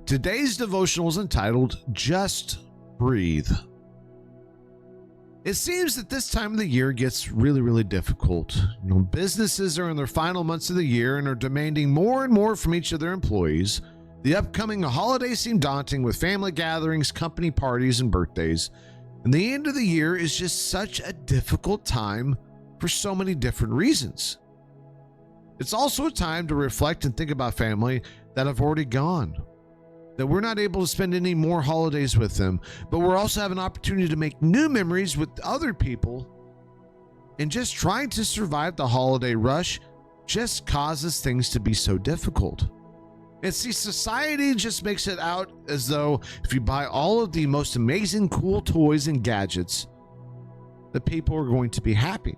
Today's devotional is entitled Just Breathe. It seems that this time of the year gets really difficult. Businesses are in their final months of the year and are demanding more and more from each of their employees. The upcoming holidays seem daunting with family gatherings, company parties, and birthdays. And the end of the year is just such a difficult time for so many different reasons. It's also a time to reflect and think about family that have already gone, that we're not able to spend any more holidays with them, but we're also have an opportunity to make new memories with other people. And just trying to survive the holiday rush just causes things to be so difficult. And see, society just makes it out as though if you buy all of the most amazing cool toys and gadgets, the people are going to be happy.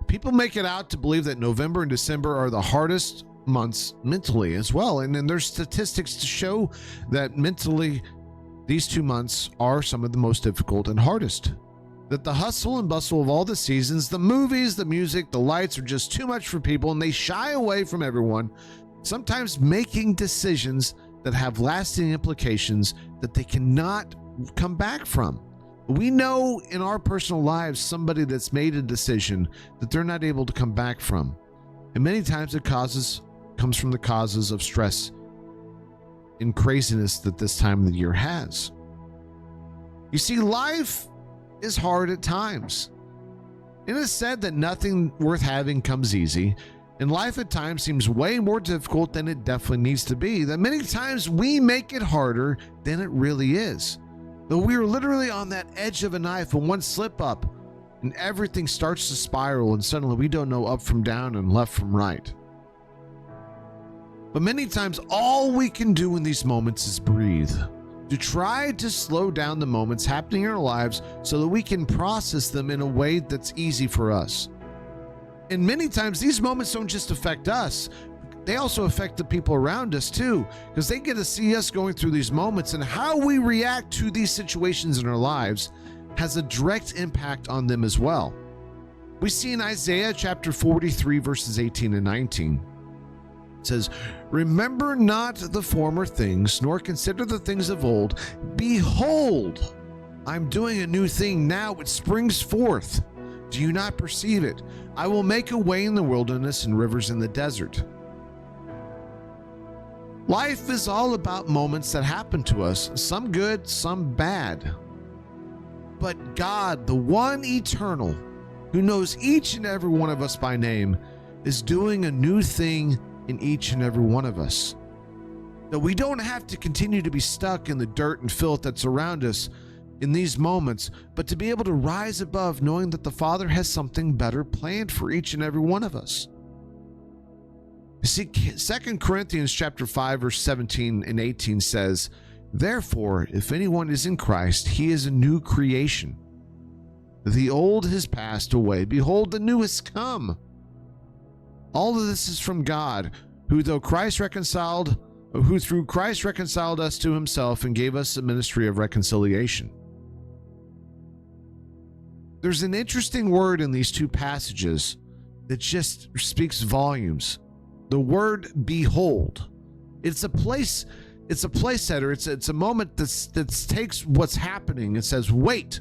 People make it out to believe that November and December are the hardest months mentally as well. And then there's statistics to show that mentally these 2 months are some of the most difficult and hardest. That the hustle and bustle of all the seasons, the movies, the music, the lights are just too much for people and they shy away from everyone, sometimes making decisions that have lasting implications that they cannot come back from. We know in our personal lives somebody that's made a decision that they're not able to come back from. And many times it comes from the causes of stress and craziness that this time of the year has. You see, life is hard at times. It is said that nothing worth having comes easy, and life at times seems way more difficult than it definitely needs to be. That many times we make it harder than it really is. Though we are literally on that edge of a knife, and one slip up and everything starts to spiral, and suddenly we don't know up from down and left from right. But many times all we can do in these moments is breathe, to try to slow down the moments happening in our lives so that we can process them in a way that's easy for us. And many times these moments don't just affect us, they also affect the people around us too, because they get to see us going through these moments, and how we react to these situations in our lives has a direct impact on them as well. We see in Isaiah chapter 43 verses 18 and 19. It says, "Remember not the former things, nor consider the things of old. Behold, I'm doing a new thing now, it springs forth. Do you not perceive it? I will make a way in the wilderness and rivers in the desert." Life is all about moments that happen to us, some good, some bad. But God, the one eternal, who knows each and every one of us by name, is doing a new thing in each and every one of us. That we don't have to continue to be stuck in the dirt and filth that's around us in these moments, but to be able to rise above, knowing that the Father has something better planned for each and every one of us. You see, 2 Corinthians chapter 5 verse 17 and 18 says, "Therefore, if anyone is in Christ, he is a new creation. The old has passed away. Behold, the new has come." All of this is from God, who through Christ reconciled us to himself and gave us a ministry of reconciliation. There's an interesting word in these two passages that just speaks volumes. The word behold. It's a place setter. It's a moment that takes what's happening and says, wait,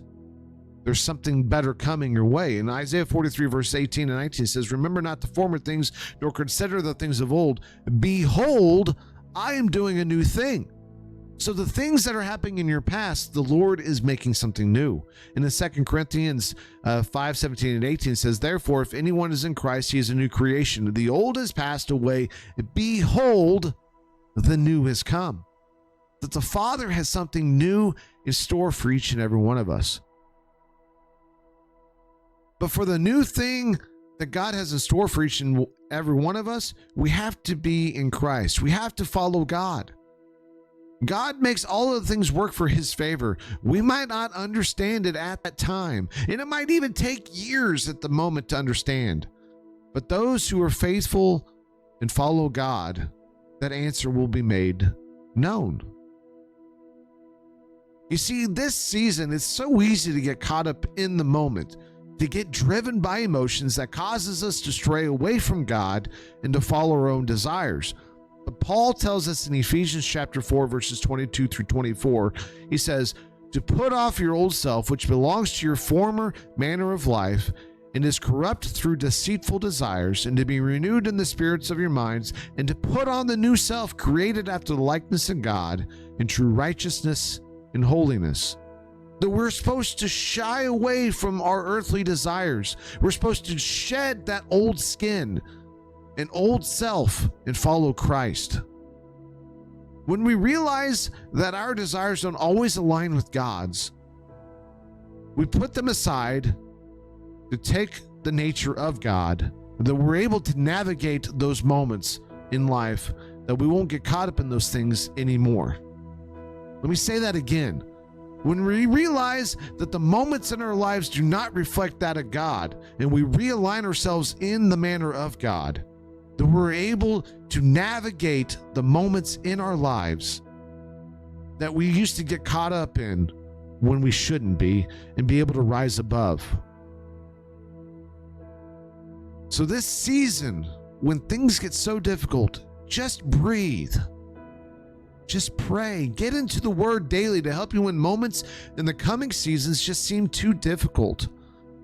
there's something better coming your way. In Isaiah 43 verse 18 and 19 says, "Remember not the former things, nor consider the things of old. Behold, I am doing a new thing." So the things that are happening in your past, the Lord is making something new. And in 2 Corinthians 5, 17 and 18 says, "Therefore, if anyone is in Christ, he is a new creation. The old has passed away. Behold, the new has come." That the Father has something new in store for each and every one of us. But for the new thing that God has in store for each and every one of us, we have to be in Christ. We have to follow God. God makes all of the things work for his favor. We might not understand it at that time, and it might even take years at the moment to understand. But those who are faithful and follow God, that answer will be made known. You see, this season, it's so easy to get caught up in the moment, to get driven by emotions that causes us to stray away from God and to follow our own desires. But Paul tells us in Ephesians chapter 4, verses 22 through 24, he says, to put off your old self, which belongs to your former manner of life, and is corrupt through deceitful desires, and to be renewed in the spirits of your minds, and to put on the new self, created after the likeness of God, in true righteousness and holiness. That we're supposed to shy away from our earthly desires. We're supposed to shed that old skin and old self and follow Christ. When we realize that our desires don't always align with God's, we put them aside to take the nature of God, that we're able to navigate those moments in life, that we won't get caught up in those things anymore. Let me say that again. When we realize that the moments in our lives do not reflect that of God, and we realign ourselves in the manner of God, that we're able to navigate the moments in our lives that we used to get caught up in when we shouldn't be, and be able to rise above. So this season, when things get so difficult, just breathe. Just pray. Get into the Word daily to help you when moments in the coming seasons just seem too difficult.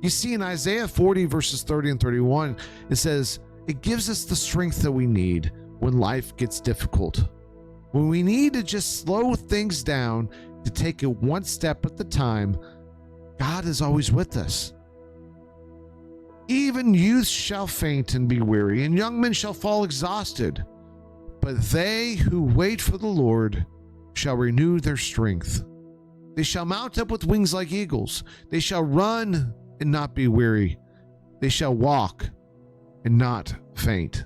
You see in Isaiah 40, verses 30 and 31, it says, it gives us the strength that we need when life gets difficult. When we need to just slow things down, to take it one step at a time, God is always with us. Even youth shall faint and be weary, and young men shall fall exhausted. But they who wait for the Lord shall renew their strength. They shall mount up with wings like eagles. They shall run and not be weary. They shall walk and not faint.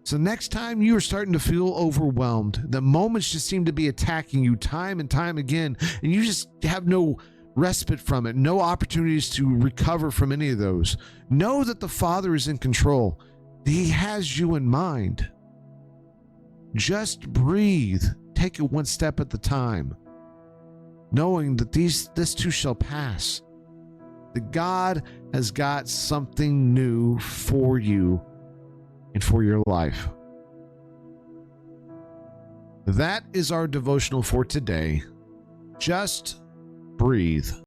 So next time you are starting to feel overwhelmed, the moments just seem to be attacking you time and time again, and you just have no respite from it, no opportunities to recover from any of those. Know that the Father is in control. He has you in mind. Just breathe. Take it one step at a time, knowing that this too shall pass. That God has got something new for you and for your life. That is our devotional for today. Just breathe.